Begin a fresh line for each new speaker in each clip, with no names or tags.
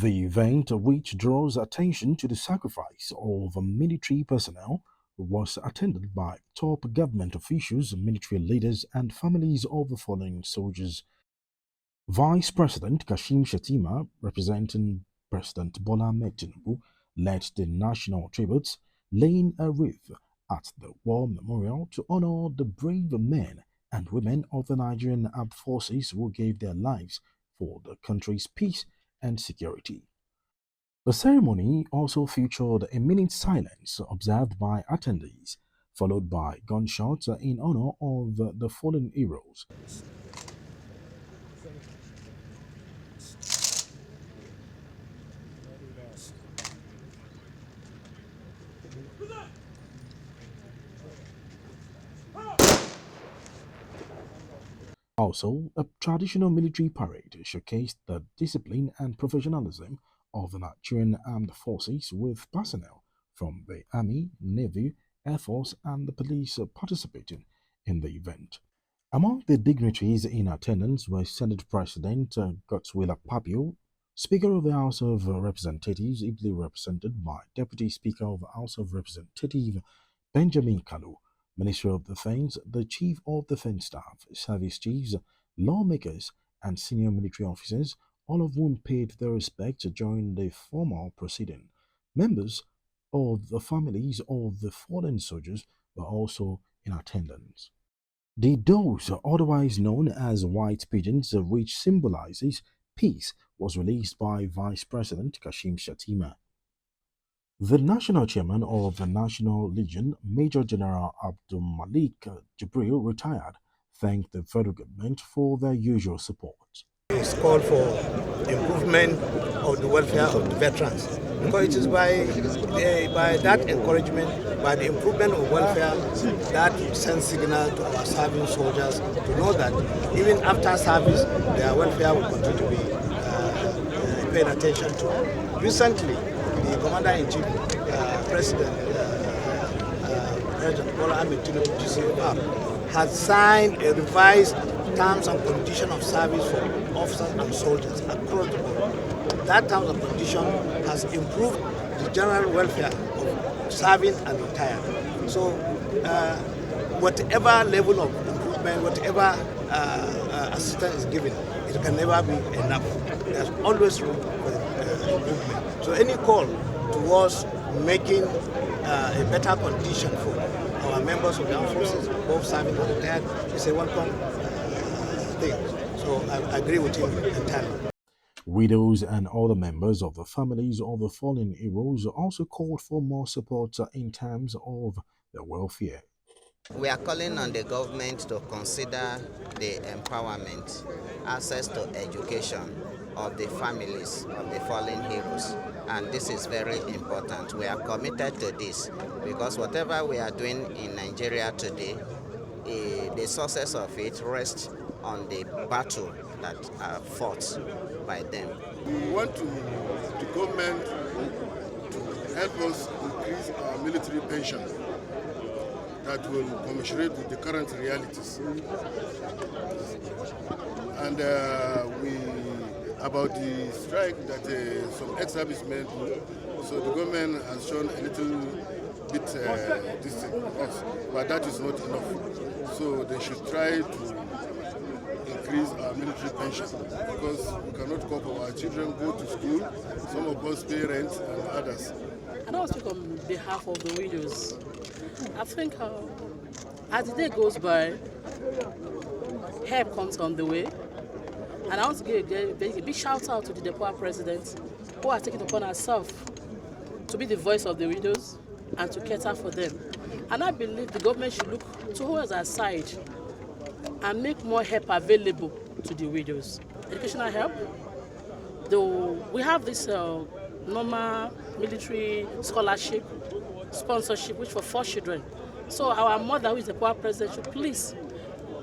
The event, which draws attention to the sacrifice of military personnel, was attended by top government officials, military leaders, and families of the fallen soldiers. Vice President Kashim Shettima, representing President Bola Ahmed Tinubu, led the national tributes, laying a wreath at the War Memorial to honor the brave men and women of the Nigerian armed forces who gave their lives for the country's peace and security. The ceremony also featured a minute silence observed by attendees, followed by gunshots in honor of the fallen heroes. Also, a traditional military parade showcased the discipline and professionalism of the Nigerian armed forces, with personnel from the Army, Navy, Air Force, and the police participating in the event. Among the dignitaries in attendance were Senate President Godswill Akpabio, Speaker of the House of Representatives, ably represented by Deputy Speaker of the House of Representatives Benjamin Kalu, Minister of Defense, the Chief of Defense Staff, Service Chiefs, lawmakers, and senior military officers, all of whom paid their respects during the formal proceeding. Members of the families of the fallen soldiers were also in attendance. The doves, otherwise known as white pigeons, which symbolizes peace, was released by Vice President Kashim Shettima. The national chairman of the National Legion, Major General Abdul Malik Jibril, retired, thanked the federal government for their usual support.
It's called for improvement of the welfare of the veterans, because it is by that encouragement, by the improvement of welfare, that sends signal to our serving soldiers to know that even after service, their welfare will continue to be paid attention to. Recently, the Commander-in-Chief, President Bola Ahmed Tinubu, GCFR, has signed a revised terms and conditions of service for officers and soldiers across the board. That terms and condition has improved the general welfare of serving and retired. So whatever level of improvement, whatever assistance is given, it can never be enough. There's always room for improvement. So any call towards making a better condition for our members of the armed forces, both serving and retired, is a welcome thing. So I agree with you entirely.
Widows and other members of the families of the fallen heroes also called for more support in terms of their welfare.
We are calling on the government to consider the empowerment, access to education of the families of the fallen heroes. And this is very important. We are committed to this because whatever we are doing in Nigeria today, the success of it rests on the battle that are fought by them.
We want the government to help us increase our military pension that will commensurate with the current realities. And about the strike that some ex-servicemen do, so the government has shown a little bit distant to us, but that is not enough. So they should try to increase our military pension, because we cannot cope. Our children go to school, some of us pay rent, and others.
I don't speak on behalf of the widows. I think as the day goes by, help comes on the way. And I want to give a big shout out to the Deputy President, who has taken it upon herself to be the voice of the widows and to cater for them. And I believe the government should look towards our side and make more help available to the widows. Educational help, though we have this normal military scholarship, sponsorship, which for 4 children. So our mother, who is the Deputy President, should please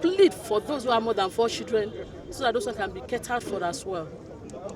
plead for those who have more than 4 children, so that those can be catered for as well.